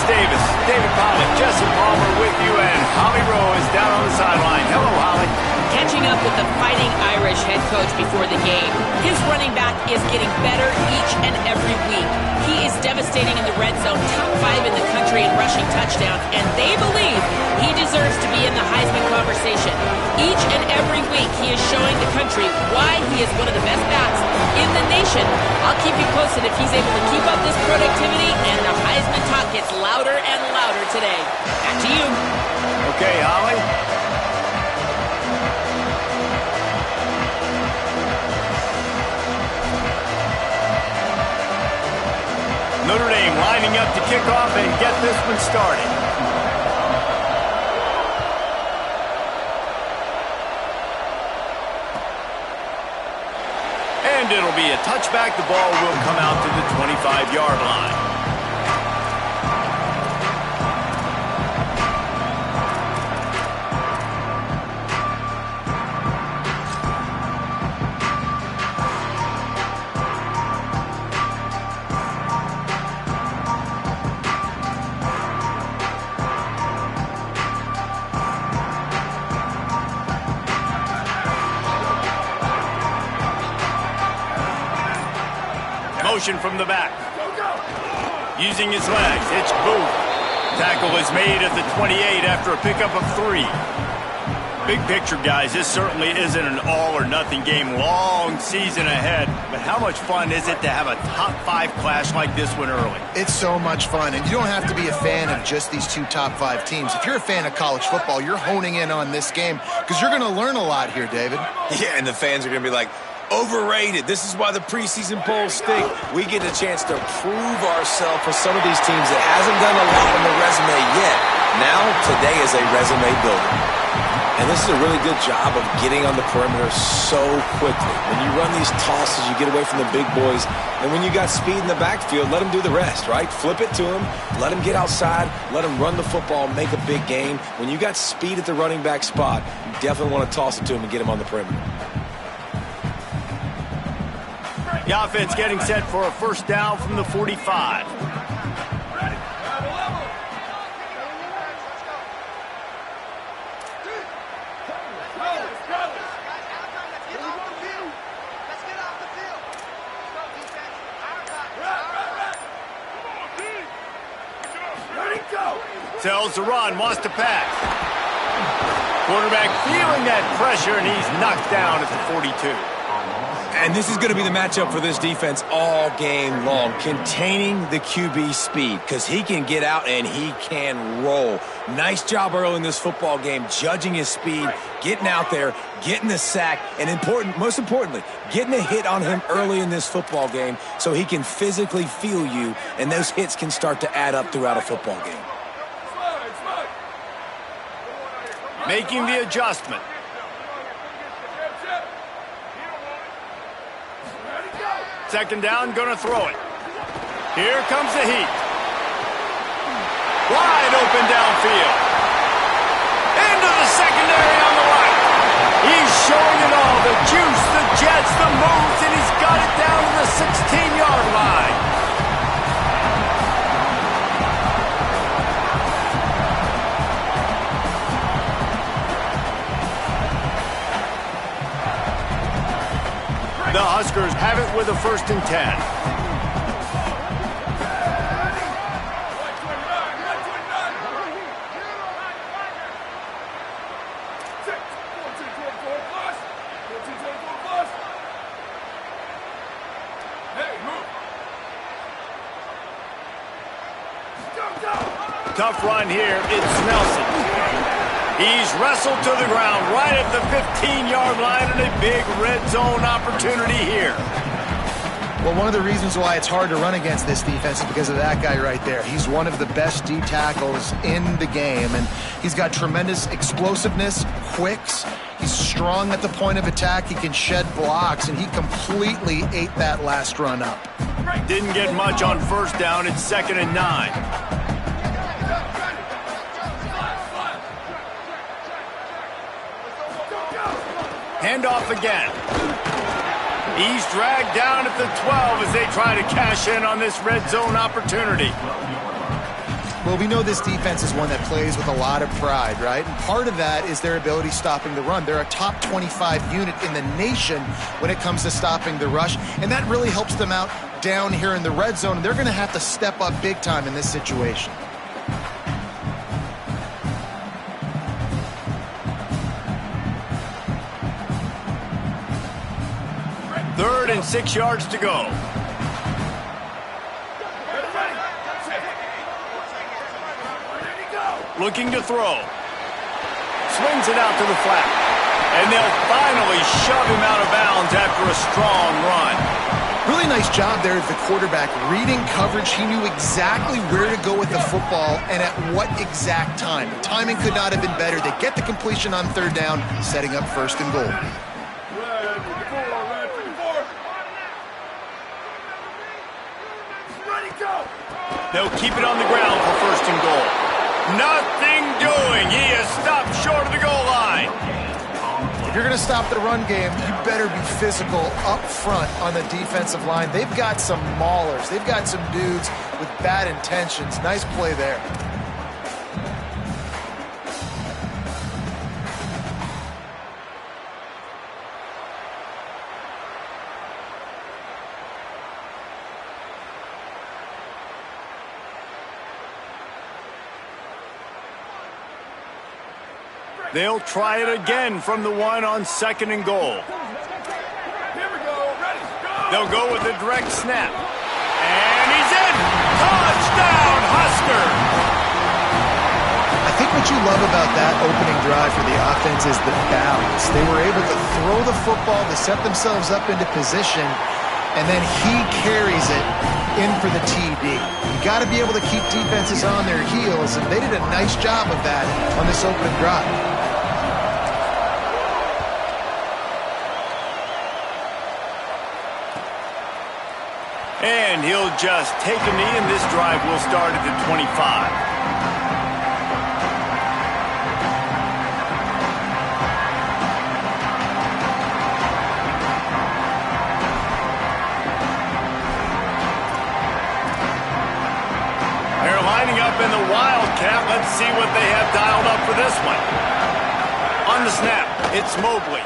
Davis, David Pollock, Jesse Palmer with you, and Holly Rowe is down on the sideline. Hello, Holly. Catching up with the Fighting Irish head coach before the game. His running back is getting better each and every week. He is devastating in the red zone, top 5 in the country in rushing touchdowns, and they believe he deserves to be in the Heisman conversation. Each and every week he is showing the country why he is one of the best backs in the nation. I'll keep you posted if he's able to keep up this productivity, and the Heisman talk gets louder and louder today. Back to you. Okay, Holly. Notre Dame lining up to kick off and get this one started. And it'll be a touchback. The ball will come out to the 25-yard line. Motion from the back. Using his legs, it's boom. Tackle is made at the 28 after a pickup of 3. Big picture, guys, this certainly isn't an all-or-nothing game. Long season ahead, but how much fun is it to have a top 5 clash like this one early? It's so much fun, and you don't have to be a fan of just these 2 top 5 teams. If you're a fan of college football, you're honing in on this game because you're going to learn a lot here, David. Yeah, and the fans are going to be like, overrated. This is why the preseason polls stink. We get a chance to prove ourselves for some of these teams that hasn't done a lot on the resume yet. Now, today is a resume builder. And this is a really good job of getting on the perimeter so quickly. When you run these tosses, you get away from the big boys. And when you got speed in the backfield, let them do the rest, right? Flip it to them. Let them get outside. Let them run the football, make a big game. When you got speed at the running back spot, you definitely want to toss it to them and get them on the perimeter. The offense getting set for a first down from the 45. Tells the run, wants to pass. Quarterback feeling that pressure, and he's knocked down at the 42. And this is going to be the matchup for this defense all game long, containing the QB speed, because he can get out and he can roll. Nice job early in this football game, judging his speed, getting out there, getting the sack, and most importantly, getting a hit on him early in this football game so he can physically feel you, and those hits can start to add up throughout a football game. Making the adjustment. Second down, gonna throw it. Here comes the heat. Wide open downfield. Into the secondary on the right. He's showing it all. The juice, the jets, the moves, and he's got it down to the 16-yard line. The Huskers have it with a 1st and 10. Tough run here. It's Nelson. He's wrestled to the ground right at the 15-yard line, and a big red zone opportunity here. Well, one of the reasons why it's hard to run against this defense is because of that guy right there. He's one of the best D tackles in the game, and he's got tremendous explosiveness, quicks. He's strong at the point of attack. He can shed blocks, and he completely ate that last run up. Didn't get much on first down. It's 2nd and 9. Handoff again. He's dragged down at the 12 as they try to cash in on this red zone opportunity. Well, we know this defense is one that plays with a lot of pride, right? And part of that is their ability stopping the run. They're a top 25 unit in the nation when it comes to stopping the rush, and that really helps them out down here in the red zone. They're going to have to step up big time in this situation. Third and 6 yards to go. Looking to throw. Swings it out to the flat. And they'll finally shove him out of bounds after a strong run. Really nice job there of the quarterback. Reading coverage, he knew exactly where to go with the football and at what exact time. The timing could not have been better. They get the completion on third down, setting up first and goal. They'll keep it on the ground for first and goal. Nothing doing. He is stopped short of the goal line. If you're going to stop the run game, you better be physical up front on the defensive line. They've got some maulers. They've got some dudes with bad intentions. Nice play there. They'll try it again from the one on second and goal. They'll go with a direct snap. And he's in! Touchdown, Husker! I think what you love about that opening drive for the offense is the balance. They were able to throw the football to set themselves up into position, and then he carries it in for the TD. You got to be able to keep defenses on their heels, and they did a nice job of that on this opening drive. And he'll just take a knee, and this drive will start at the 25. They're lining up in the Wildcat. Let's see what they have dialed up for this one. On the snap, it's Mobley.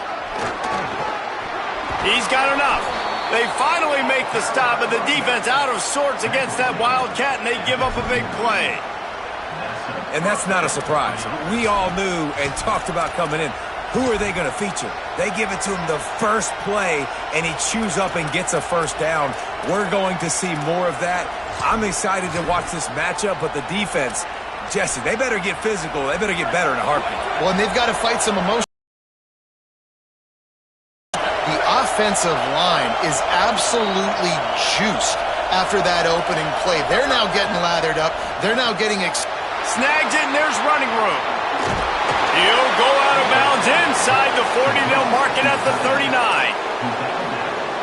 He's got enough. They finally make the stop, and the defense out of sorts against that Wildcat, and they give up a big play. And that's not a surprise. We all knew and talked about coming in. Who are they going to feature? They give it to him the first play, and he chews up and gets a first down. We're going to see more of that. I'm excited to watch this matchup, but the defense, Jesse, they better get physical. They better get better in a heartbeat. Well, and they've got to fight some emotion. The offensive line is absolutely juiced after that opening play. They're now getting lathered up. They're now getting snags it, and there's running room. He'll go out of bounds inside the 40. They'll mark it at the 39.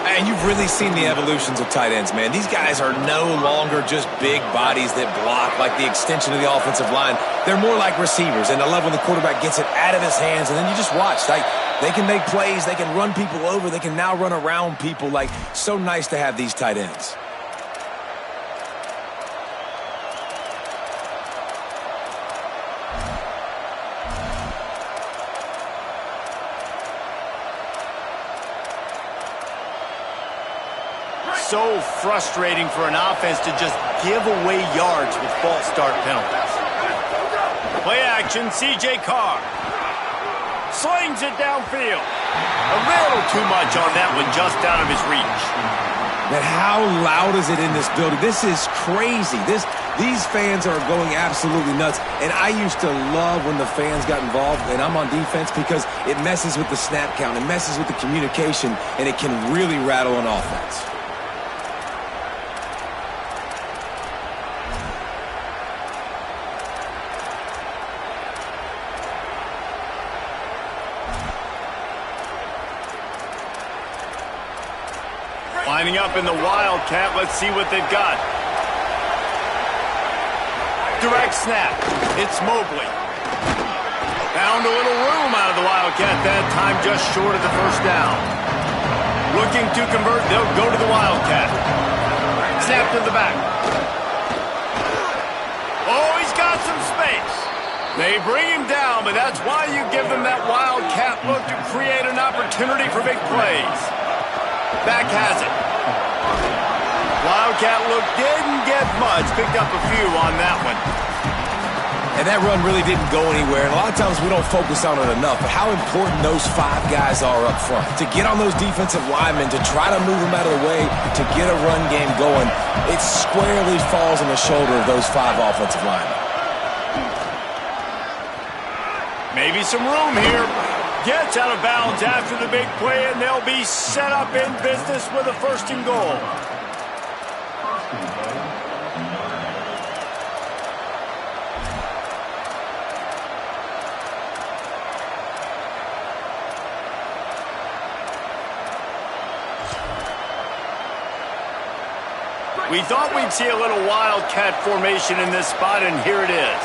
And you've really seen the evolutions of tight ends, man. These guys are no longer just big bodies that block like the extension of the offensive line. They're more like receivers, and I love when the quarterback gets it out of his hands, and then you just watch. Like, they can make plays. They can run people over. They can now run around people. Like, so nice to have these tight ends. So frustrating for an offense to just give away yards with false start penalties. Play action, C.J. Carr. Slings it downfield. A little too much on that one, just out of his reach. But how loud is it in this building? This is crazy. These fans are going absolutely nuts. And I used to love when the fans got involved, and I'm on defense, because it messes with the snap count. It messes with the communication, and it can really rattle an offense. Lining up in the Wildcat. Let's see what they've got. Direct snap. It's Mobley. Found a little room out of the Wildcat that time, just short of the first down. Looking to convert. They'll go to the Wildcat. Snap to the back. Oh, he's got some space. They bring him down, but that's why you give them that wildcat look to create an opportunity for big plays. Back has it. Wildcat look didn't get much. Picked up a few on that one. And that run really didn't go anywhere. And a lot of times we don't focus on it enough, but how important those 5 guys are up front. To get on those defensive linemen, to try to move them out of the way, to get a run game going, it squarely falls on the shoulder of those 5 offensive linemen. Maybe some room here. Gets out of bounds after the big play, and they'll be set up in business with a 1st and goal. We thought we'd see a little wildcat formation in this spot, and here it is.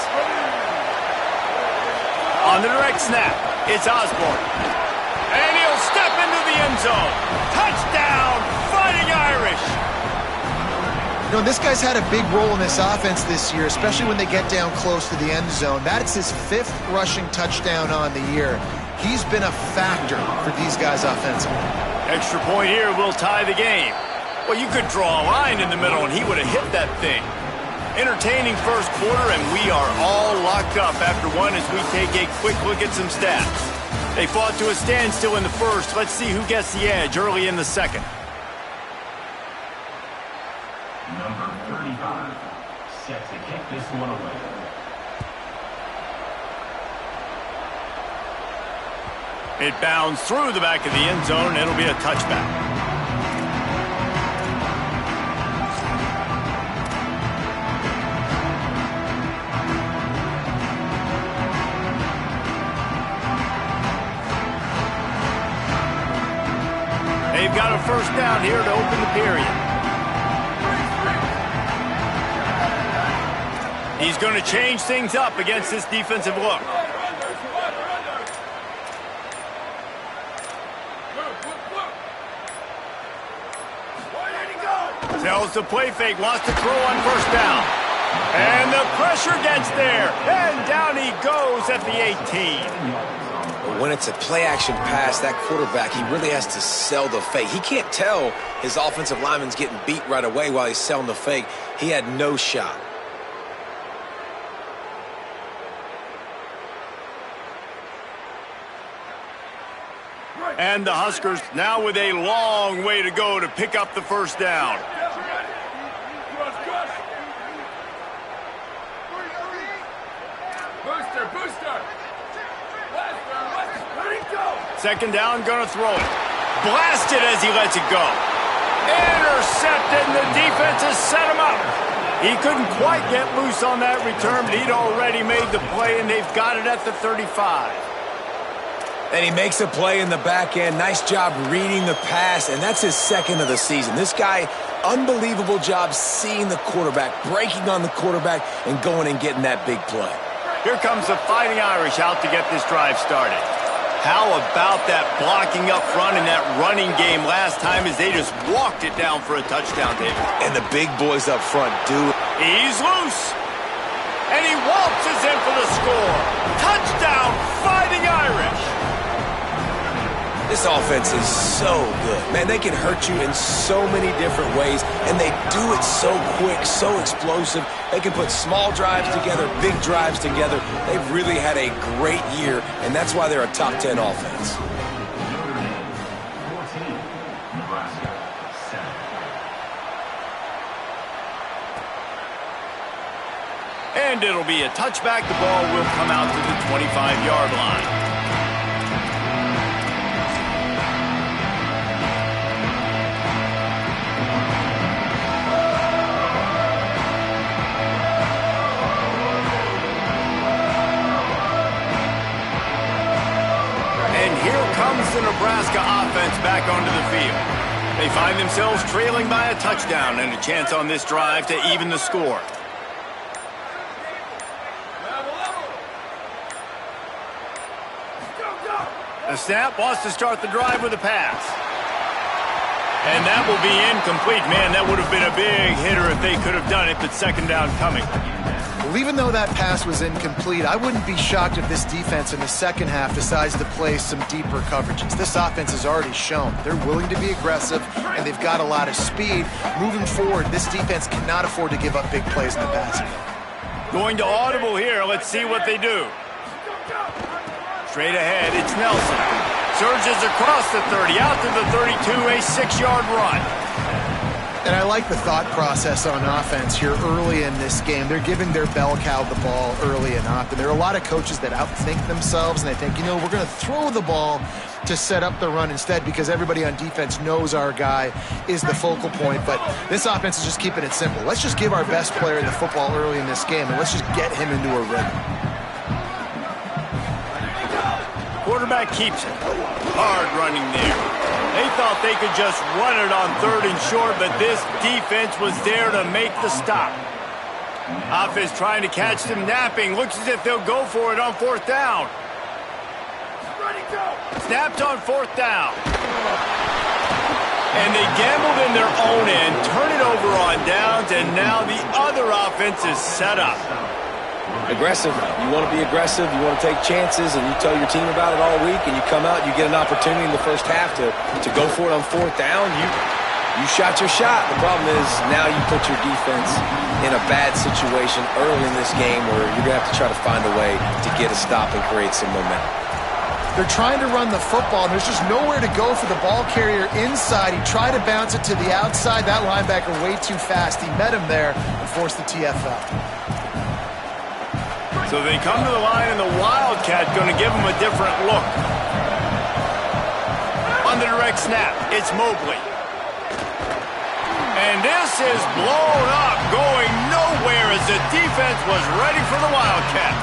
On the direct snap, it's Osborne. And he'll step into the end zone. Touchdown, Fighting Irish. You know, this guy's had a big role in this offense this year, especially when they get down close to the end zone. That's his 5th rushing touchdown on the year. He's been a factor for these guys offensively. Extra point here will tie the game. Well, you could draw a line in the middle, and he would have hit that thing. Entertaining first quarter, and we are all locked up after one as we take a quick look at some stats. They fought to a standstill in the first. Let's see who gets the edge early in the second. Number 35, set to kick this one away. It bounds through the back of the end zone, and it'll be a touchback. They've got a 1st down here to open the period. He's going to change things up against this defensive look. Tells the play fake, wants to throw on 1st down. And the pressure gets there. And down he goes at the 18. When it's a play-action pass, that quarterback, he really has to sell the fake. He can't tell his offensive lineman's getting beat right away while he's selling the fake. He had no shot. And the Huskers now with a long way to go to pick up the 1st down. Second down, gonna throw it. Blasted as he lets it go. Intercepted, and the defense has set him up. He couldn't quite get loose on that return, but he'd already made the play, and they've got it at the 35. And he makes a play in the back end. Nice job reading the pass, and that's his 2nd of the season. This guy, unbelievable job seeing the quarterback, breaking on the quarterback, and going and getting that big play. Here comes the Fighting Irish out to get this drive started. How about that blocking up front in that running game last time as they just walked it down for a touchdown, David? And the big boys up front do. He's loose. And he waltzes in for the score. Touchdown, Fighting Irish. This offense is so good. Man, they can hurt you in so many different ways, and they do it so quick, so explosive. They can put small drives together, big drives together. They've really had a great year, and that's why they're a top 10 offense. Notre Dame, 14, Nebraska, 7. And it'll be a touchback. The ball will come out to the 25-yard line. Comes the Nebraska offense back onto the field. They find themselves trailing by a touchdown and a chance on this drive to even the score. The snap wants to start the drive with a pass. And that will be incomplete. Man, that would have been a big hitter if they could have done it, but 2nd down coming. Well, even though that pass was incomplete, I wouldn't be shocked if this defense in the second half decides to play some deeper coverages. This offense has already shown they're willing to be aggressive, and they've got a lot of speed. Moving forward, this defense cannot afford to give up big plays in the passing game. Going to audible here. Let's see what they do. Straight ahead, it's Nelson. Surges across the 30, out to the 32, a 6-yard run. And I like the thought process on offense here early in this game. They're giving their bell cow the ball early and often. There are a lot of coaches that outthink themselves, and they think, we're going to throw the ball to set up the run instead because everybody on defense knows our guy is the focal point. But this offense is just keeping it simple. Let's just give our best player the football early in this game, and let's just get him into a rhythm. Quarterback keeps it. Hard running there. They thought they could just run it on 3rd and short, but this defense was there to make the stop. Offense trying to catch them napping. Looks as if they'll go for it on 4th down. Snapped on 4th down. And they gambled in their own end, turn it over on downs, and now the other offense is set up. Aggressive. You want to be aggressive. You want to take chances, and you tell your team about it all week, and you come out, you get an opportunity in the first half to go for it on 4th down. You shot your shot. The problem is now you put your defense in a bad situation early in this game where you're going to have to try to find a way to get a stop and create some momentum. They're trying to run the football, and there's just nowhere to go for the ball carrier inside. He tried to bounce it to the outside. That linebacker way too fast. He met him there and forced the TFL. So they come to the line, and the Wildcat going to give them a different look. On the direct snap, it's Mobley. And this is blown up, going nowhere as the defense was ready for the Wildcat.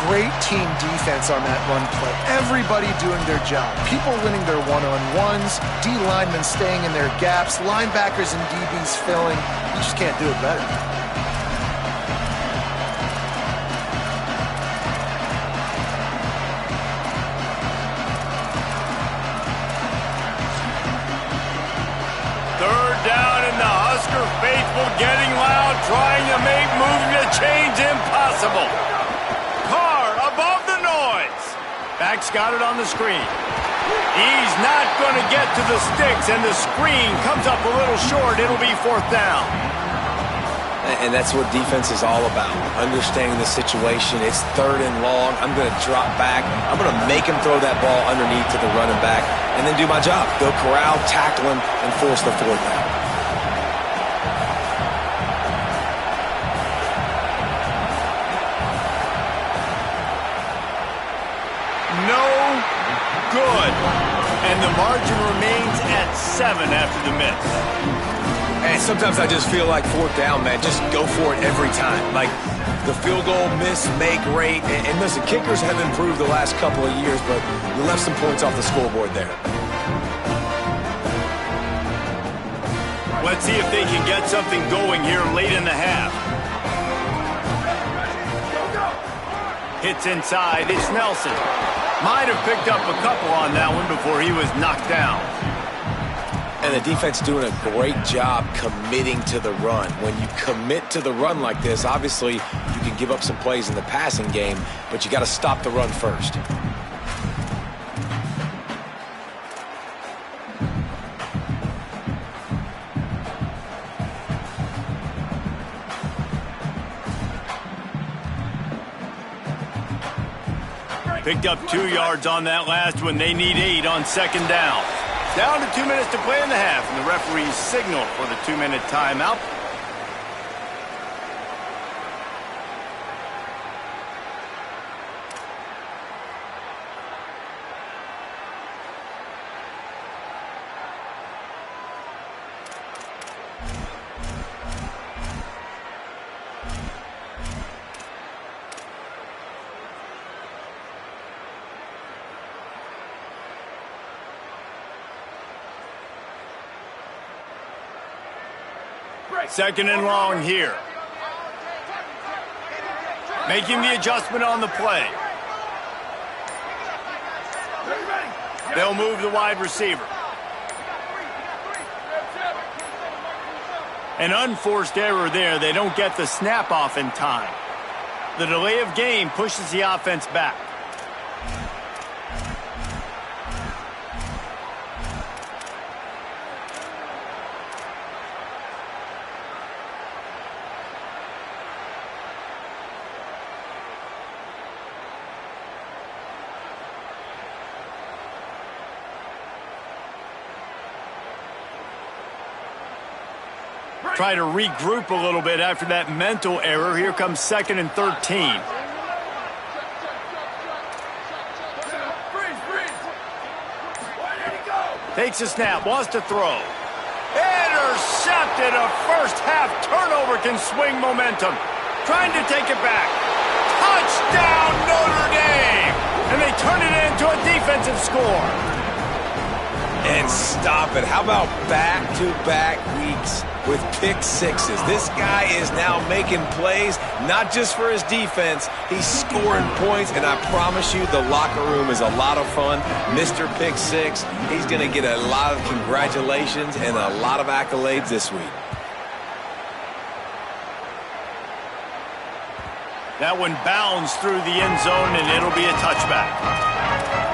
Great team defense on that run play. Everybody doing their job. People winning their one-on-ones, D linemen staying in their gaps, linebackers and DBs filling. You just can't do it better. Faithful getting loud, trying to make moving the chains impossible. Carr above the noise. Back's got it on the screen. He's not going to get to the sticks, and the screen comes up a little short. It'll be 4th down. And that's what defense is all about, understanding the situation. It's 3rd and long. I'm going to drop back. I'm going to make him throw that ball underneath to the running back and then do my job. Go corral, tackle him, and force the 4th down. Good. And the margin remains at 7 after the miss. And sometimes I just feel like 4th down, man. Just go for it every time. Like the field goal, miss, make rate. And listen, kickers have improved the last couple of years, but you left some points off the scoreboard there. Let's see if they can get something going here late in the half. Hits inside. It's Nelson. Might have picked up a couple on that one before he was knocked down. And the defense doing a great job committing to the run. When you commit to the run like this, obviously you can give up some plays in the passing game, but you got to stop the run first. Picked up 2 yards on that last one. They need 8 on 2nd down. Down to 2 minutes to play in the half, and the referees signal for the 2-minute timeout. Second and long here. Making the adjustment on the play. They'll move the wide receiver. An unforced error there. They don't get the snap off in time. The delay of game pushes the offense back. Try to regroup a little bit after that mental error. Here comes 2nd and 13. Takes a snap, wants to throw. Intercepted. A first half turnover can swing momentum. Trying to take it back. Touchdown Notre Dame! And they turn it into a defensive score. And stop it. How about back-to-back weeks with pick sixes? This guy is now making plays, not just for his defense. He's scoring points, and I promise you the locker room is a lot of fun. Mr. Pick Six, he's going to get a lot of congratulations and a lot of accolades this week. That one bounds through the end zone, and it'll be a touchback.